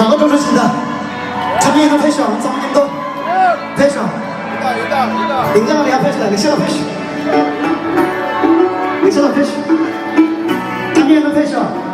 나가도 좋습니다. 자기도 패션, 성님도 패션. 냉장고 내가 패션, 렉셔너 패션. 렉셔너 패션. 자기도 패션.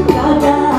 가가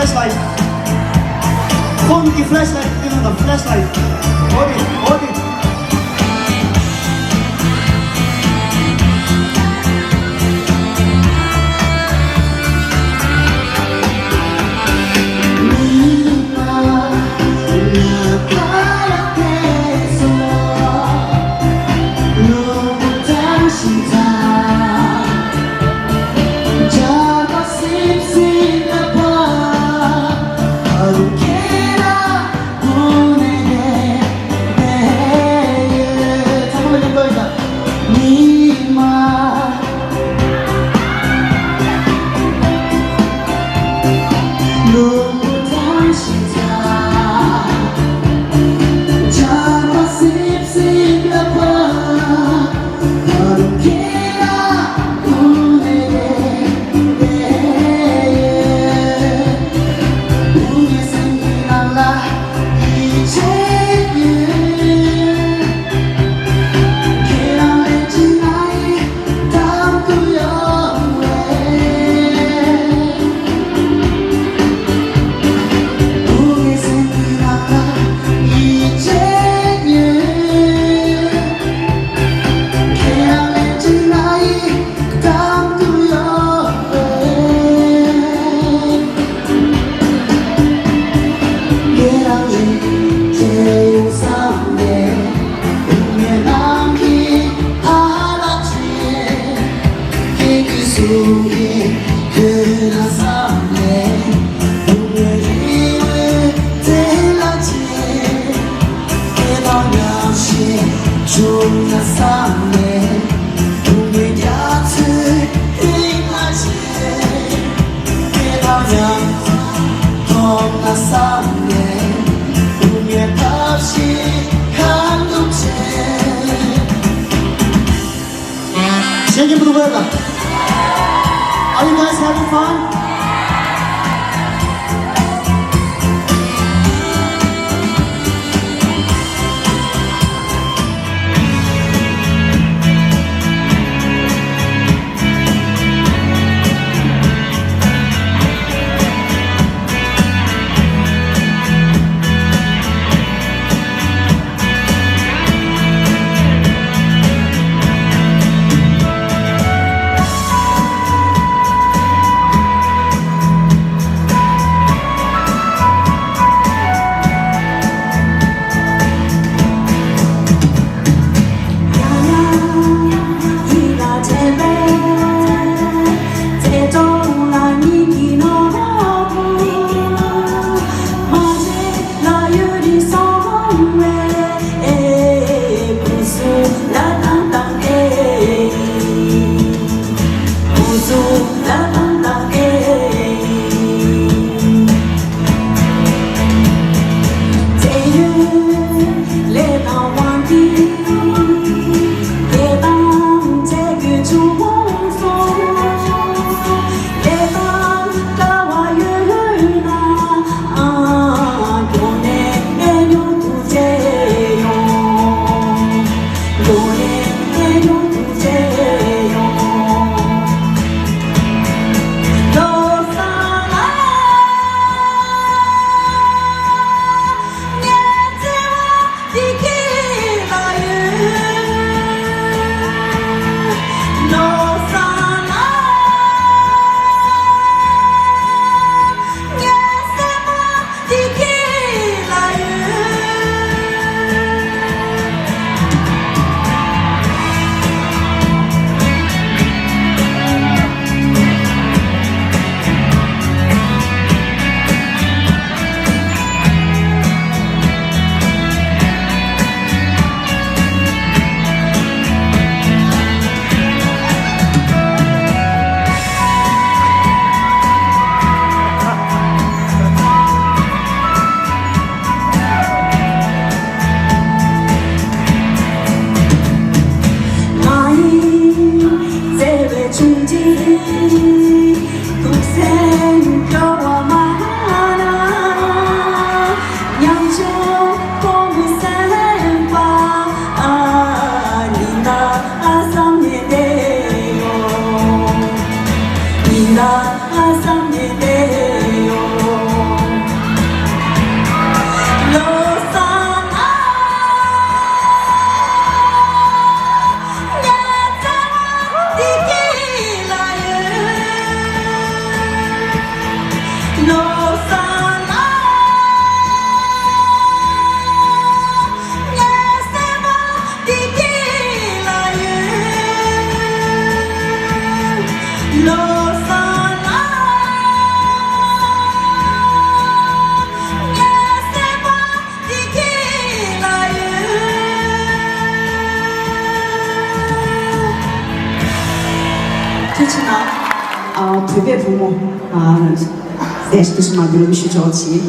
flashlight. 폰기 flashlight 뜨는다. flashlight. 어디? Sing it for the weather. Are you guys having fun? 되게 부모 ești mai bine și joții.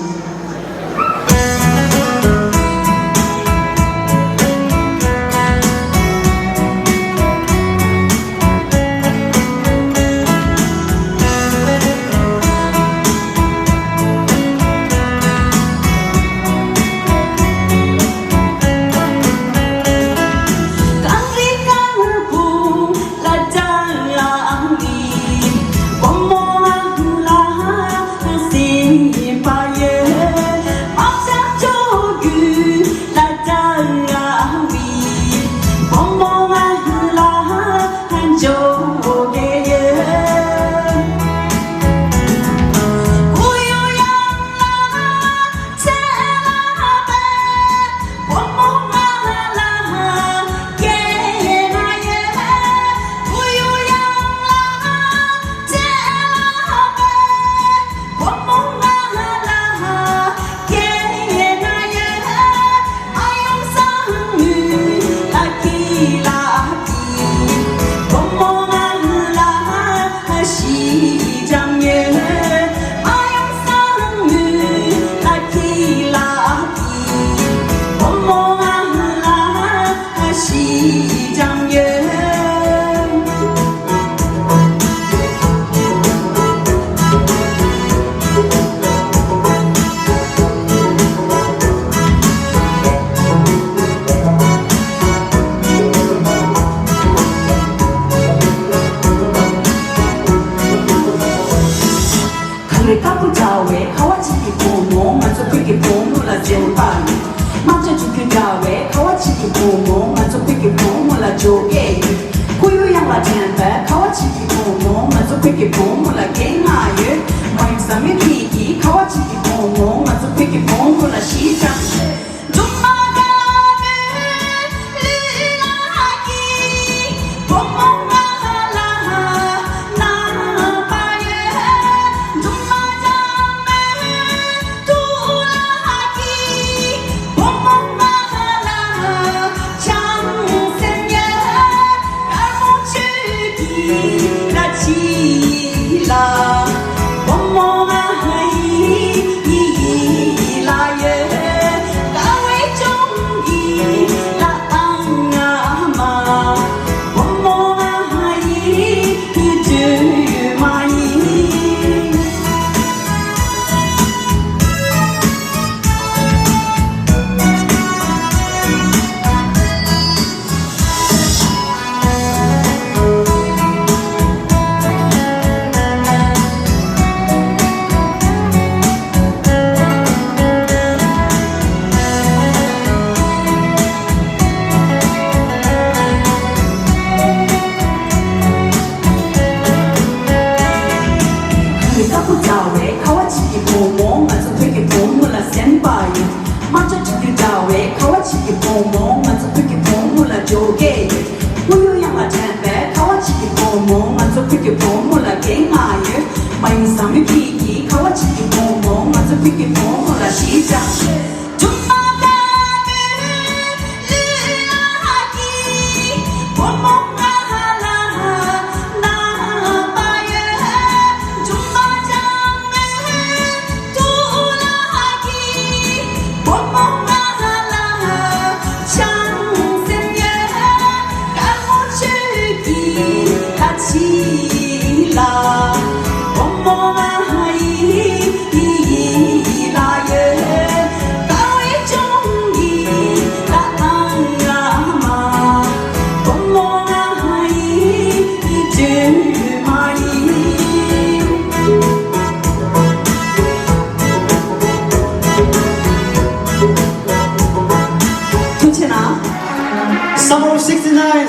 Summer of '69.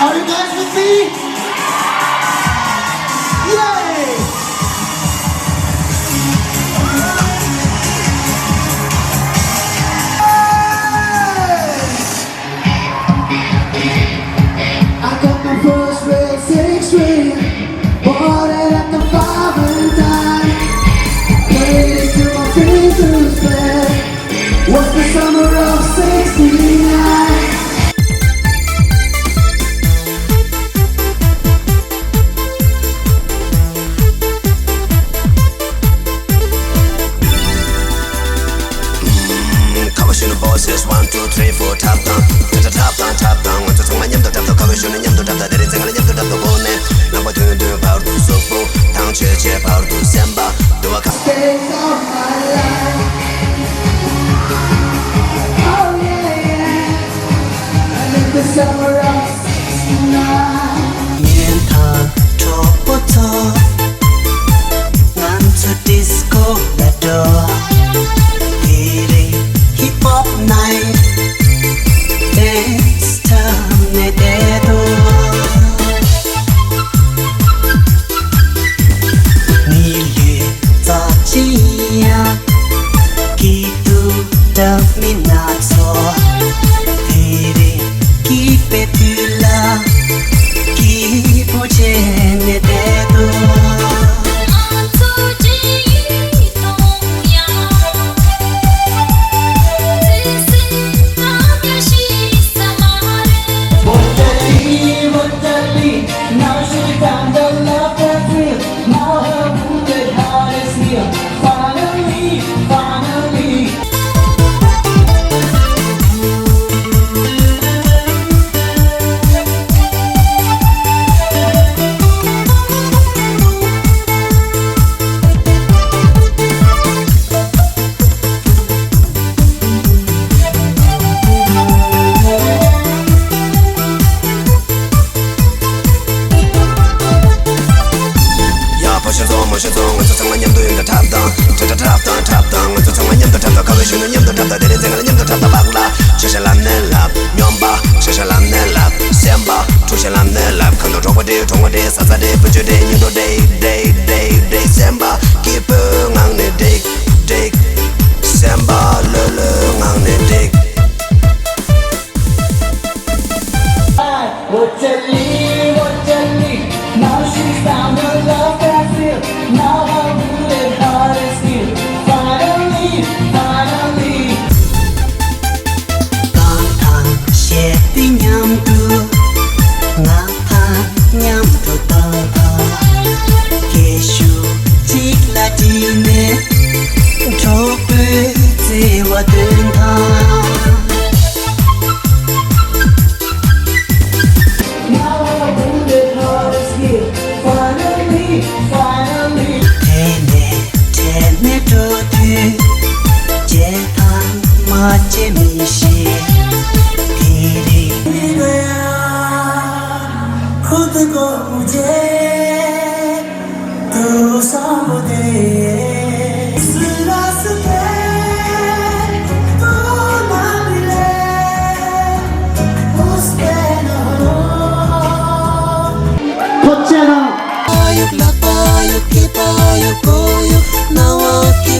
Are you guys with me? Yay! Hey! 3, 4 tap down tap down 먼저 정말 냠도 잡도 가고 쉬는 냠도 잡다 내린 생활은 냠도 잡도 보내 넘버 두는 바로 두 속보 당 최제 바로 두 셈바 너와 가 Days of my life. Oh yeah, yeah. And in the summer of '69. 미련한 족부터 난투 디스코 라도 이리 힙합 나잇 댄스 타임 내 대도 니리 자지야 기도 담이 나서 이리 기빼 들라 기쁘지 내 대도 Now she found the love that's real. Now her wounded heart is healed. Finally, finally. 모셔서 먼저 정말 냠도 용도 탑다 먼저 정말 냠도 탑다 가고 쉬는 냠도 탑다 내린 생활은 냠도 탑다 박라 셔샬람 넬랍 면바 셔샬람 넬랍 셈바 투샬람 넬랍 큰도 종어대 사사대 부주대 뉴도대 데이 셈바 기쁘앙네 데이 셈바 르르앙네 데이 What you need? Now she's found her love that's real. Now her wounded heart is healed. Finally, finally. 깡탕 셰피 냠두 나파 냠두 땅파 계슈 직라디네 족배 제와든타 Now her wounded heart is healed. Finally, finally. 테네 도드 제탄 마제미시 비리 니거야 후드고 우제 두사무데 슬라스테 또나빌레 오스페노 첫째는 Bayuk la bayuk ki bayuk goyuk nawa ki